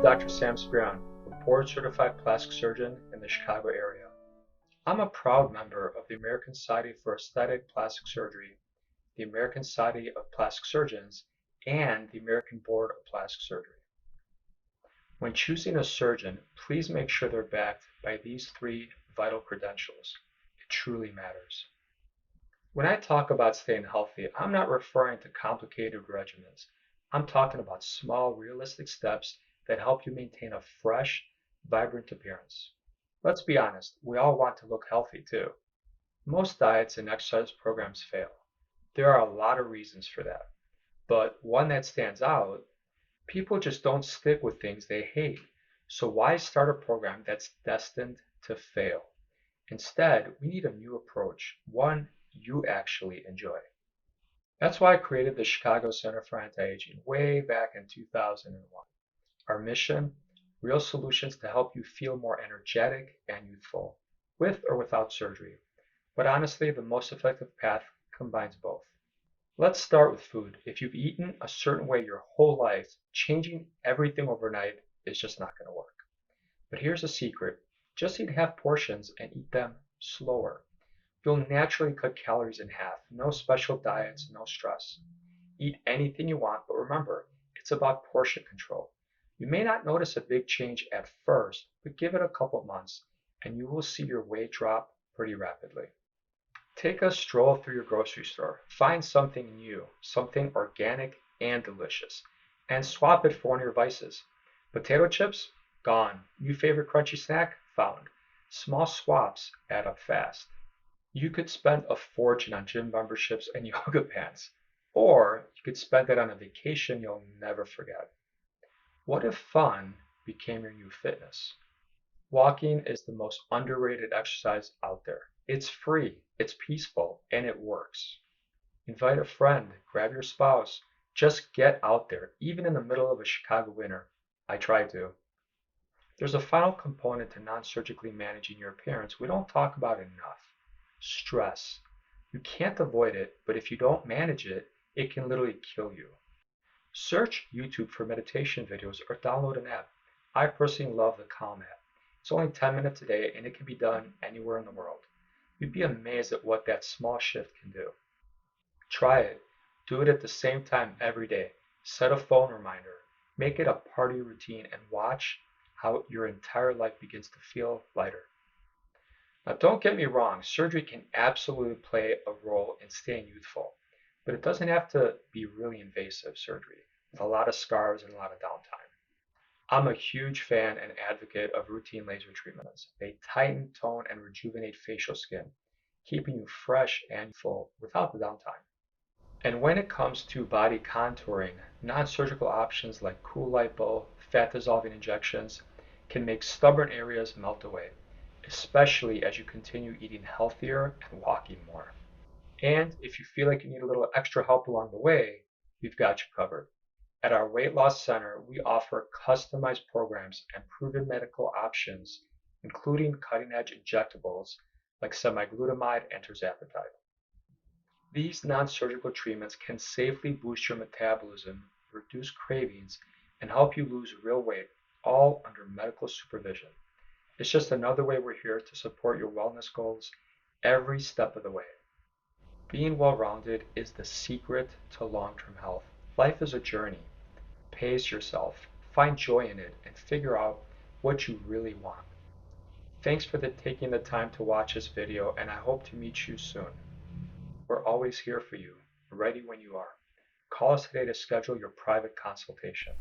I'm Dr. Sam Speron, a board-certified plastic surgeon in the Chicago area. I'm a proud member of the American Society for Aesthetic Plastic Surgery, the American Society of Plastic Surgeons, and the American Board of Plastic Surgery. When choosing a surgeon, please make sure they're backed by these three vital credentials. It truly matters. When I talk about staying healthy, I'm not referring to complicated regimens. I'm talking about small, realistic steps that help you maintain a fresh, vibrant appearance. Let's be honest, we all want to look healthy too. Most diets and exercise programs fail. There are a lot of reasons for that, but one that stands out: people just don't stick with things they hate. So why start a program that's destined to fail? Instead, we need a new approach, one you actually enjoy. That's why I created the Chicago Center for Anti-Aging way back in 2001. Our mission: real solutions to help you feel more energetic and youthful, with or without surgery. But honestly, the most effective path combines both. Let's start with food. If you've eaten a certain way your whole life, changing everything overnight is just not going to work. But here's a secret: just eat half portions and eat them slower. You'll naturally cut calories in half. No special diets, no stress. Eat anything you want, but remember, it's about portion control. You may not notice a big change at first, but give it a couple months and you will see your weight drop pretty rapidly. Take a stroll through your grocery store. Find something new, something organic and delicious, and swap it for one of your vices. Potato chips? Gone. New favorite crunchy snack? Found. Small swaps add up fast. You could spend a fortune on gym memberships and yoga pants, or you could spend it on a vacation you'll never forget. What if fun became your new fitness? Walking is the most underrated exercise out there. It's free, it's peaceful, and it works. Invite a friend, grab your spouse, just get out there, even in the middle of a Chicago winter. I try to. There's a final component to non-surgically managing your appearance we don't talk about enough: stress. You can't avoid it, but if you don't manage it, it can literally kill you. Search YouTube for meditation videos or download an app. I personally love the Calm app. It's only 10 minutes a day and it can be done anywhere in the world. You'd be amazed at what that small shift can do. Try it. Do it at the same time every day. Set a phone reminder. Make it a part of your routine and watch how your entire life begins to feel lighter. Now, don't get me wrong, surgery can absolutely play a role in staying youthful, but it doesn't have to be really invasive surgery with a lot of scars and a lot of downtime. I'm a huge fan and advocate of routine laser treatments. They tighten, tone, and rejuvenate facial skin, keeping you fresh and full without the downtime. And when it comes to body contouring, non-surgical options like cool lipo, fat-dissolving injections can make stubborn areas melt away, especially as you continue eating healthier and walking more. And if you feel like you need a little extra help along the way, we've got you covered. At our weight loss center, we offer customized programs and proven medical options, including cutting-edge injectables like semaglutide and tirzepatide. These non-surgical treatments can safely boost your metabolism, reduce cravings, and help you lose real weight, all under medical supervision. It's just another way we're here to support your wellness goals every step of the way. Being well-rounded is the secret to long-term health. Life is a journey. Pace yourself, find joy in it, and figure out what you really want. Thanks for taking the time to watch this video, and I hope to meet you soon. We're always here for you, ready when you are. Call us today to schedule your private consultation.